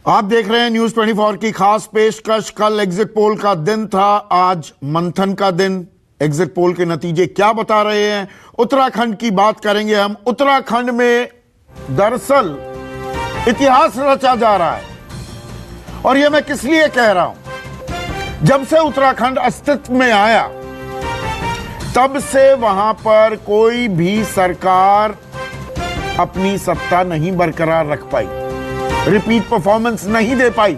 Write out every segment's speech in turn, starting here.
आप देख रहे हैं न्यूज 24 की खास पेशकश। कल एग्जिट पोल का दिन था, आज मंथन का दिन। एग्जिट पोल के नतीजे क्या बता रहे हैं, उत्तराखंड की बात करेंगे हम। उत्तराखंड में दरअसल इतिहास रचा जा रहा है, और यह मैं किस लिए कह रहा हूं। जब से उत्तराखंड अस्तित्व में आया तब से वहां पर कोई भी सरकार अपनी सत्ता नहीं बरकरार रख पाई, रिपीट परफॉर्मेंस नहीं दे पाई।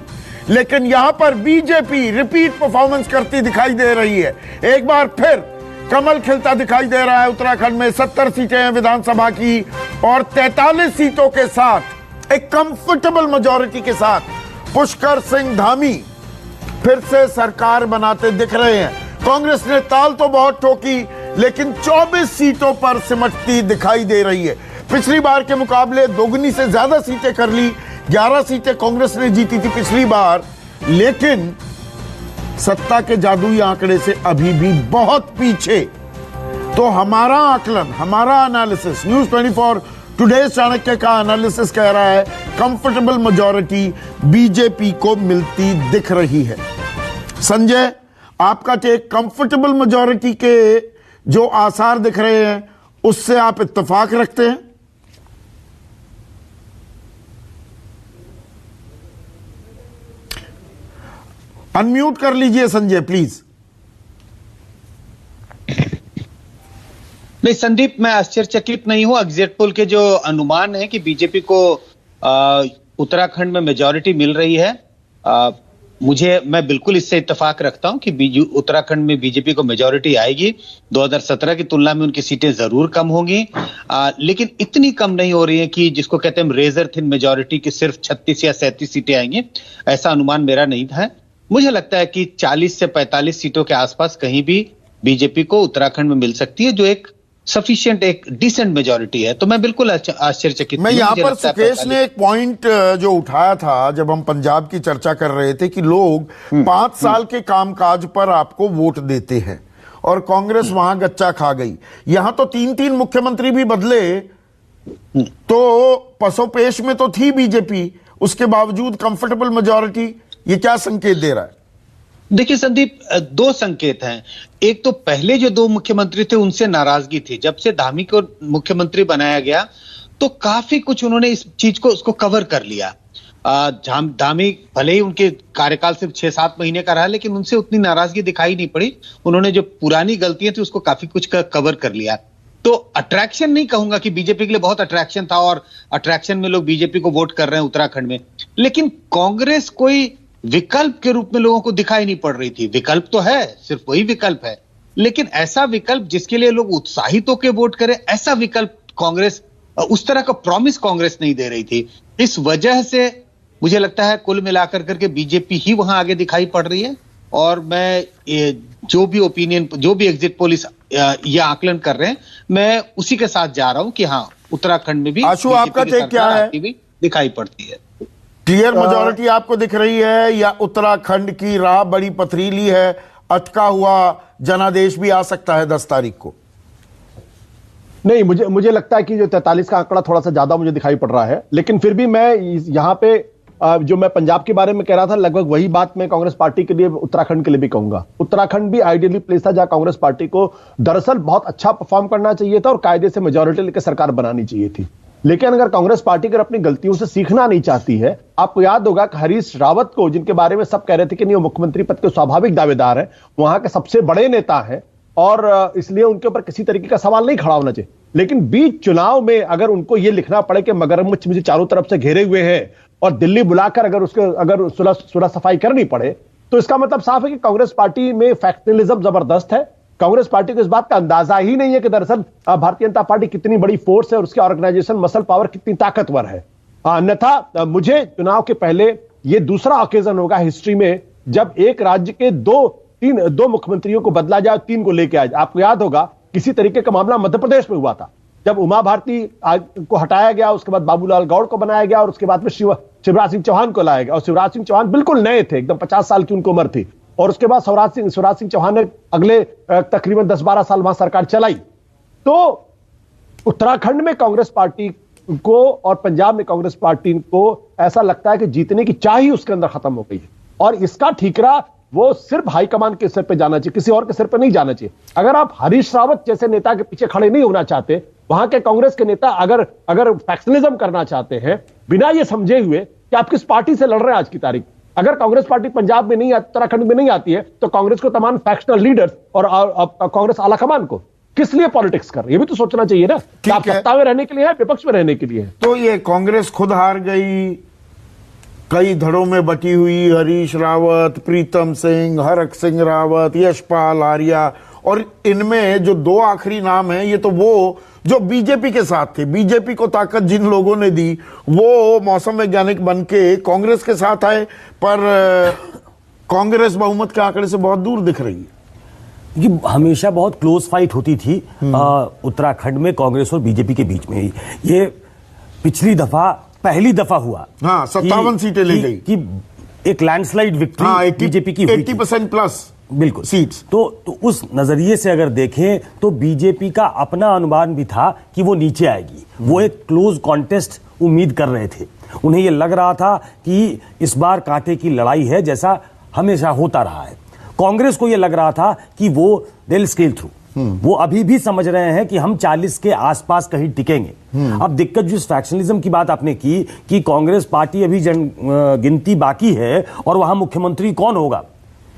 लेकिन यहां पर बीजेपी रिपीट परफॉर्मेंस करती दिखाई दे रही है। एक बार फिर कमल खिलता दिखाई दे रहा है। उत्तराखंड में 70 सीटें हैं विधानसभा की, और 43 सीटों के साथ एक कंफर्टेबल मेजॉरिटी के साथ पुष्कर सिंह धामी फिर से सरकार बनाते दिख रहे हैं। कांग्रेस ने ताल तो बहुत ठोकी, लेकिन 24 सीटों पर सिमटती दिखाई दे रही है। पिछली बार के मुकाबले दोगुनी से ज्यादा सीटें कर ली। 11 सीटें कांग्रेस ने जीती थी पिछली बार, लेकिन सत्ता के जादुई आंकड़े से अभी भी बहुत पीछे। तो हमारा आकलन, हमारा एनालिसिस, न्यूज 24 टुडे चाणक्य का एनालिसिस कह रहा है कंफर्टेबल मेजॉरिटी बीजेपी को मिलती दिख रही है। संजय, आपका टेक, कंफर्टेबल मेजॉरिटी के जो आसार दिख रहे हैं उससे आप इत्तेफाक रखते हैं? अनम्यूट कर लीजिए संजय प्लीज। नहीं संदीप, मैं आश्चर्यचकित नहीं हूं। एग्जिट पोल के जो अनुमान है कि बीजेपी को उत्तराखंड में मेजॉरिटी मिल रही है, मैं बिल्कुल इससे इत्तेफाक रखता हूं कि उत्तराखंड में बीजेपी को मेजॉरिटी आएगी। 2017 की तुलना में उनकी सीटें जरूर कम होंगी, लेकिन इतनी कम नहीं हो रही है कि जिसको कहते हैं रेजर थिन मेजॉरिटी की सिर्फ 36 या 37 सीटें आएंगी। ऐसा अनुमान मेरा नहीं था। मुझे लगता है कि 40 से 45 सीटों के आसपास कहीं भी बीजेपी को उत्तराखंड में मिल सकती है, जो एक सफिशिएंट, एक डिसेंट मेजॉरिटी है। तो मैं बिल्कुल आश्चर्यचकित। मैं यहां पर सुकेश ने एक पॉइंट जो उठाया था जब हम पंजाब की चर्चा कर रहे थे कि लोग 5 साल के कामकाज पर आपको वोट देते हैं, और कांग्रेस वहां गच्चा खा गई। यहां तो 3-3 मुख्यमंत्री भी बदले, तो पसोपेश में तो थी बीजेपी, उसके बावजूद कंफर्टेबल मेजॉरिटी। ये क्या संकेत दे रहा है? देखिए संदीप, 2 संकेत हैं। एक तो पहले जो 2 मुख्यमंत्री थे उनसे नाराजगी थी। जब से धामी को मुख्यमंत्री बनाया गया तो काफी कुछ उन्होंने इस चीज को उसको कवर कर लिया। धामी भले ही उनके कार्यकाल सिर्फ 6-7 महीने का रहा, लेकिन उनसे उतनी नाराजगी दिखाई नहीं पड़ी। उन्होंने जो पुरानी गलतियां थी उसको काफी कुछ कवर कर लिया। तो अट्रैक्शन नहीं कहूंगा कि बीजेपी के लिए बहुत अट्रैक्शन था और अट्रैक्शन में लोग बीजेपी को वोट कर रहे हैं उत्तराखंड में, लेकिन कांग्रेस कोई विकल्प के रूप में लोगों को दिखाई नहीं पड़ रही थी। विकल्प तो है, सिर्फ वही विकल्प है, लेकिन ऐसा विकल्प जिसके लिए लोग उत्साहित होकर वोट करें, ऐसा विकल्प कांग्रेस, उस तरह का प्रॉमिस कांग्रेस नहीं दे रही थी। इस वजह से मुझे लगता है कुल मिलाकर करके बीजेपी ही वहां आगे दिखाई पड़ रही है। और मैं जो भी एग्जिट पोल ये आकलन कर रहे हैं, मैं उसी के साथ जा रहा हूं कि हाँ, उत्तराखंड में भी आशु, आपका टेक क्या है? दिखाई पड़ती है। क्लियर मेजॉरिटी आपको दिख रही है, या उत्तराखंड की राह बड़ी पथरीली है, अटका हुआ जनादेश भी आ सकता है 10 तारीख को? नहीं, मुझे लगता है कि जो 43 का आंकड़ा थोड़ा सा ज्यादा मुझे दिखाई पड़ रहा है, लेकिन फिर भी मैं यहां पे जो मैं पंजाब के बारे में कह रहा था, लगभग वही बात मैं कांग्रेस पार्टी के लिए, उत्तराखंड के लिए भी कहूंगा। उत्तराखंड भी आइडियली प्लेस था जहां कांग्रेस पार्टी को दरअसल बहुत अच्छा परफॉर्म करना चाहिए था और कायदे से मेजॉरिटी लेकर सरकार बनानी चाहिए थी। लेकिन अगर कांग्रेस पार्टी अगर अपनी गलतियों से सीखना नहीं चाहती है, आपको याद होगा कि हरीश रावत को, जिनके बारे में सब कह रहे थे कि नहीं वो मुख्यमंत्री पद के स्वाभाविक दावेदार है, वहां के सबसे बड़े नेता हैं और इसलिए उनके ऊपर किसी तरीके का सवाल नहीं खड़ा होना चाहिए। लेकिन बीच चुनाव में अगर उनको यह लिखना पड़े कि मगरमच्छ मुझे चारों तरफ से घेरे हुए हैं और दिल्ली बुलाकर अगर सुलह सफाई करनी पड़े, तो इसका मतलब साफ है कि कांग्रेस पार्टी में फैक्शनलिज्म जबरदस्त है। कांग्रेस पार्टी को इस बात का अंदाजा ही नहीं है कि दरअसल भारतीय जनता पार्टी कितनी बड़ी फोर्स है और उसकी ऑर्गेनाइजेशन मसल पावर कितनी ताकतवर है। अन्यथा मुझे चुनाव के पहले यह दूसरा ओकेजन होगा हिस्ट्री में जब एक राज्य के दो मुख्यमंत्रियों को बदला जाए, 3 को लेकर आए। आपको याद होगा किसी तरीके का मामला मध्य प्रदेश में हुआ था, जब उमा भारती को हटाया गया, उसके बाद बाबूलाल गौड़ को बनाया गया और उसके बाद में शिवराज सिंह चौहान को लाया गया। और शिवराज सिंह चौहान बिल्कुल नए थे, एकदम 50 साल की उनको उम्र थी, और उसके बाद शिवराज सिंह चौहान ने अगले तकरीबन 10-12 साल वहां सरकार चलाई। तो उत्तराखंड में कांग्रेस पार्टी को और पंजाब में कांग्रेस पार्टी को ऐसा लगता है कि जीतने की चाह ही उसके अंदर खत्म हो गई है और इसका ठीकरा वो सिर्फ हाईकमान के सिर पे जाना चाहिए, किसी और के सिर पे नहीं जाना चाहिए। अगर आप हरीश रावत जैसे नेता के पीछे खड़े नहीं होना चाहते, वहां के कांग्रेस के नेता अगर फैक्शनिज्म करना चाहते हैं बिना ये समझे हुए कि आप किस पार्टी से लड़ रहे हैं आज की तारीख, अगर कांग्रेस पार्टी पंजाब में नहीं आती, उत्तराखंड में नहीं आती है, तो कांग्रेस को तमाम फैक्शनल लीडर्स और कांग्रेस आलाकमान को किस लिए पॉलिटिक्स कर रही है, ये भी तो सोचना चाहिए ना कि आप सत्ता में रहने के लिए है, विपक्ष में रहने के लिए है। तो ये कांग्रेस खुद हार गई, कई धड़ों में बटी हुई, हरीश रावत, प्रीतम सिंह, हरक सिंह रावत, यशपाल आर्या, और इनमें जो दो आखिरी नाम हैं ये तो वो जो बीजेपी के साथ थे, बीजेपी को ताकत जिन लोगों ने दी वो मौसम वैज्ञानिक बन के कांग्रेस के साथ आए, पर कांग्रेस बहुमत के आंकड़े से बहुत दूर दिख रही है। ये हमेशा बहुत क्लोज फाइट होती थी उत्तराखंड में कांग्रेस और बीजेपी के बीच में ही। ये पिछली दफा पहली दफा हुआ, हाँ 57 सीटें ले गई कि एक लैंडस्लाइड विक्ट्री बीजेपी की 80% प्लस बिल्कुल सीट्स। तो उस नजरिए से अगर देखें तो बीजेपी का अपना अनुमान भी था कि वो नीचे आएगी। वो एक क्लोज कॉन्टेस्ट उम्मीद कर रहे थे, उन्हें ये लग रहा था कि इस बार कांटे की लड़ाई है जैसा हमेशा होता रहा है। कांग्रेस को यह लग रहा था कि वो दिल स्केल थ्रू, वो अभी भी समझ रहे हैं कि हम 40 के आसपास कहीं टिकेंगे। अब दिक्कत जो इस फैक्शनलिज्म की बात आपने की कि कांग्रेस पार्टी अभी गिनती बाकी है और वहां मुख्यमंत्री कौन होगा,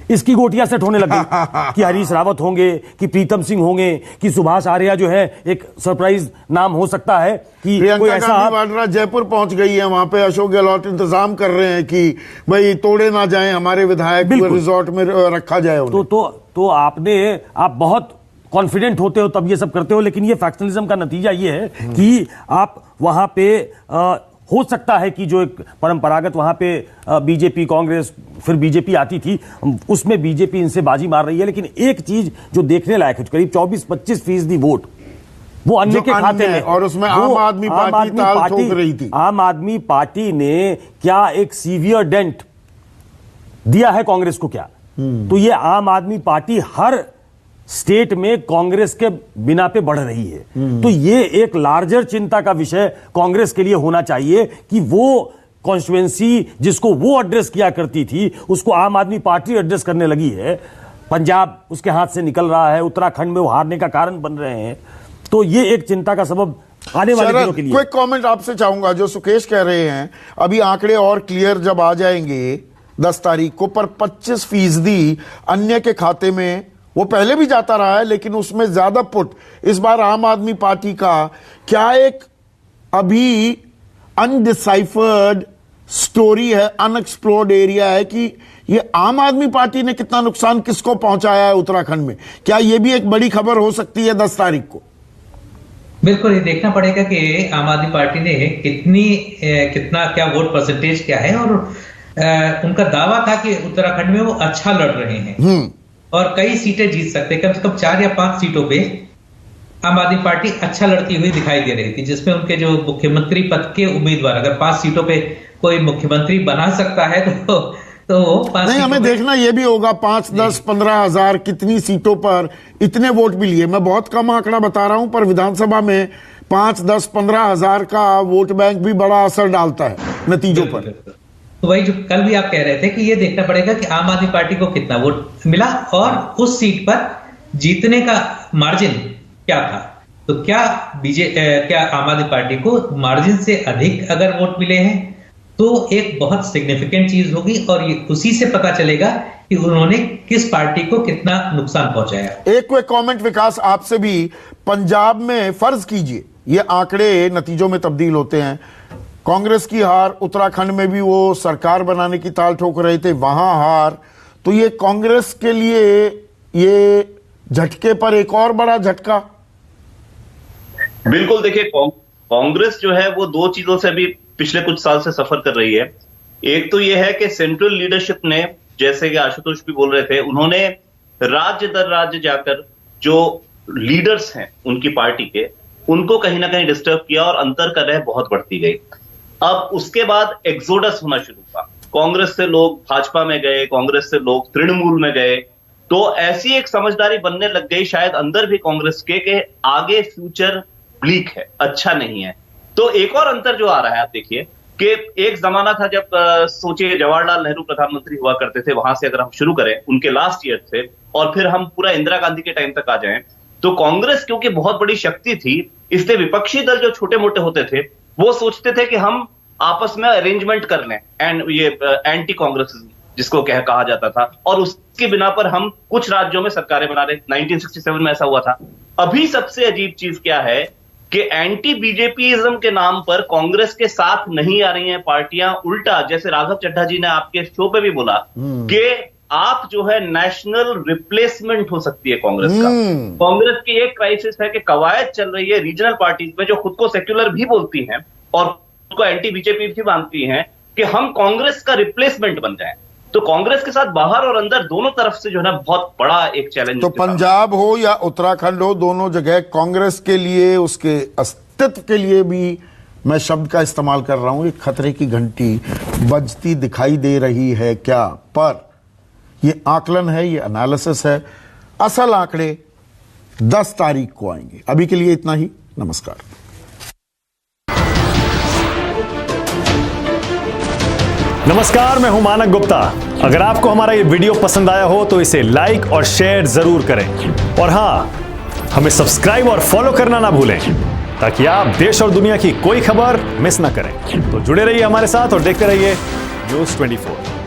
इसकी गोटियां सेट होने लग गई कि हरीश रावत होंगे, कि प्रीतम सिंह होंगे, कि सुभाष आर्या जो है एक सरप्राइज नाम हो सकता है कि कोई ऐसा। वाड्रा जयपुर पहुंच गई है, वहां पे अशोक गहलोत इंतजाम कर रहे हैं कि भाई तोड़े ना जाएं हमारे विधायक, रिजॉर्ट में रखा जाए। तो आप बहुत कॉन्फिडेंट होते हो तब ये सब करते हो, लेकिन ये फैक्शनलिज्म का नतीजा ये है कि आप वहां पे हो सकता है कि जो एक परंपरागत वहां पे बीजेपी कांग्रेस फिर बीजेपी आती थी, उसमें बीजेपी इनसे बाजी मार रही है। लेकिन एक चीज जो देखने लायक है, करीब 24-25% वोट वो अन्य के खाते में, और उसमें आम आदमी पार्टी ताल ठोक रही थी। आम आदमी पार्टी ने क्या एक सीवियर डेंट दिया है कांग्रेस को क्या? तो ये आम आदमी पार्टी हर स्टेट में कांग्रेस के बिना पे बढ़ रही है। तो ये एक लार्जर चिंता का विषय कांग्रेस के लिए होना चाहिए कि वो कॉन्स्टिट्यूएंसी जिसको वो एड्रेस किया करती थी उसको आम आदमी पार्टी एड्रेस करने लगी है। पंजाब उसके हाथ से निकल रहा है, उत्तराखंड में वो हारने का कारण बन रहे हैं। तो ये एक चिंता का सबब आने वाले दिनों के लिए। क्विक कमेंट आपसे चाहूंगा, जो सुकेश कह रहे हैं अभी आंकड़े और क्लियर जब आ जाएंगे 10 तारीख को, पर 25% अन्य के खाते में वो पहले भी जाता रहा है लेकिन उसमें ज्यादा पुट इस बार आम आदमी पार्टी का। क्या एक अभी अनडिसाइफर्ड स्टोरी है, अनएक्सप्लोर्ड एरिया है कि ये आम आदमी पार्टी ने कितना नुकसान किसको पहुंचाया है उत्तराखंड में? क्या ये भी एक बड़ी खबर हो सकती है 10 तारीख को? बिल्कुल, ये देखना पड़ेगा कि आम आदमी पार्टी ने कितना क्या वोट परसेंटेज क्या है। और उनका दावा था कि उत्तराखंड में वो अच्छा लड़ रहे हैं और कई सीटें जीत सकते हैं। कम से कम 4 या 5 सीटों पे आम आदमी पार्टी अच्छा लड़ती हुई दिखाई दे रही थी, जिसमें उनके जो मुख्यमंत्री पद के उम्मीदवार, अगर 5 सीटों पे कोई मुख्यमंत्री बना सकता है तो नहीं, हमें देखना यह भी होगा 5, 10, 15 हजार कितनी सीटों पर इतने वोट भी लिए। मैं बहुत कम आंकड़ा बता रहा हूं, पर विधानसभा में 5, 10, 15 हजार का वोट बैंक भी बड़ा असर डालता है नतीजों पर। तो वही जो कल भी आप कह रहे थे कि ये देखना पड़ेगा कि आम आदमी पार्टी को कितना वोट मिला और उस सीट पर जीतने का मार्जिन क्या था। तो क्या आम आदमी पार्टी को मार्जिन से अधिक अगर वोट मिले हैं तो एक बहुत सिग्निफिकेंट चीज होगी और ये उसी से पता चलेगा कि उन्होंने किस पार्टी को कितना नुकसान पहुंचाया। एक कमेंट विकास आपसे भी, पंजाब में फर्ज कीजिए ये आंकड़े नतीजों में तब्दील होते हैं, कांग्रेस की हार, उत्तराखंड में भी वो सरकार बनाने की ताल ठोक रहे थे, वहां हार, तो ये कांग्रेस के लिए ये झटके पर एक और बड़ा झटका। बिल्कुल, देखिए कांग्रेस जो है वो 2 चीजों से भी पिछले कुछ साल से सफर कर रही है। एक तो ये है कि सेंट्रल लीडरशिप ने, जैसे कि आशुतोष भी बोल रहे थे, उन्होंने राज्य दर राज्य जाकर जो लीडर्स हैं उनकी पार्टी के, उनको कहीं ना कहीं डिस्टर्ब किया और अंतर का लहर बहुत बढ़ती गई। अब उसके बाद एक्सोडस होना शुरू हुआ, कांग्रेस से लोग भाजपा में गए, कांग्रेस से लोग तृणमूल में गए। तो ऐसी एक समझदारी बनने लग गई शायद अंदर भी कांग्रेस के आगे फ्यूचर ब्लीक है, अच्छा नहीं है। तो एक और अंतर जो आ रहा है, आप देखिए कि एक जमाना था जब सोचिए जवाहरलाल नेहरू प्रधानमंत्री हुआ करते थे, वहां से अगर हम शुरू करें उनके लास्ट ईयर से और फिर हम पूरा इंदिरा गांधी के टाइम तक आ जाएं, तो कांग्रेस क्योंकि बहुत बड़ी शक्ति थी, इसलिए विपक्षी दल जो छोटे मोटे होते थे वो सोचते थे कि हम आपस में अरेंजमेंट कर लें, एंड ये एंटी कांग्रेस जिसको कहा जाता था, और उसकी बिना पर हम कुछ राज्यों में सरकारें बना रहे। 1967 में ऐसा हुआ था। अभी सबसे अजीब चीज क्या है कि एंटी बीजेपीइज्म के नाम पर कांग्रेस के साथ नहीं आ रही हैं पार्टियां, उल्टा जैसे राघव चड्ढा जी ने आपके शो पे भी बोला कि आप जो है नेशनल रिप्लेसमेंट हो सकती है कांग्रेस का। कांग्रेस की एक क्राइसिस है कि कवायद चल रही है रीजनल पार्टीज में जो खुद को सेक्युलर भी बोलती हैं और खुद को एंटी बीजेपी भी मानती हैं कि हम कांग्रेस का रिप्लेसमेंट बन जाएं। तो कांग्रेस के साथ बाहर और अंदर दोनों तरफ से जो है ना बहुत बड़ा एक चैलेंज। तो पंजाब हो या उत्तराखंड हो, दोनों जगह कांग्रेस के लिए, उसके अस्तित्व के लिए भी मैं शब्द का इस्तेमाल कर रहा हूं, एक खतरे की घंटी बजती दिखाई दे रही है क्या? पर ये आकलन है, ये एनालिसिस है। असल आंकड़े 10 तारीख को आएंगे। अभी के लिए इतना ही। नमस्कार। नमस्कार, मैं हूं मानक गुप्ता। अगर आपको हमारा ये वीडियो पसंद आया हो तो इसे लाइक और शेयर जरूर करें, और हां, हमें सब्सक्राइब और फॉलो करना ना भूलें ताकि आप देश और दुनिया की कोई खबर मिस ना करें। तो जुड़े रहिए हमारे साथ और देखते रहिए न्यूज़ 24।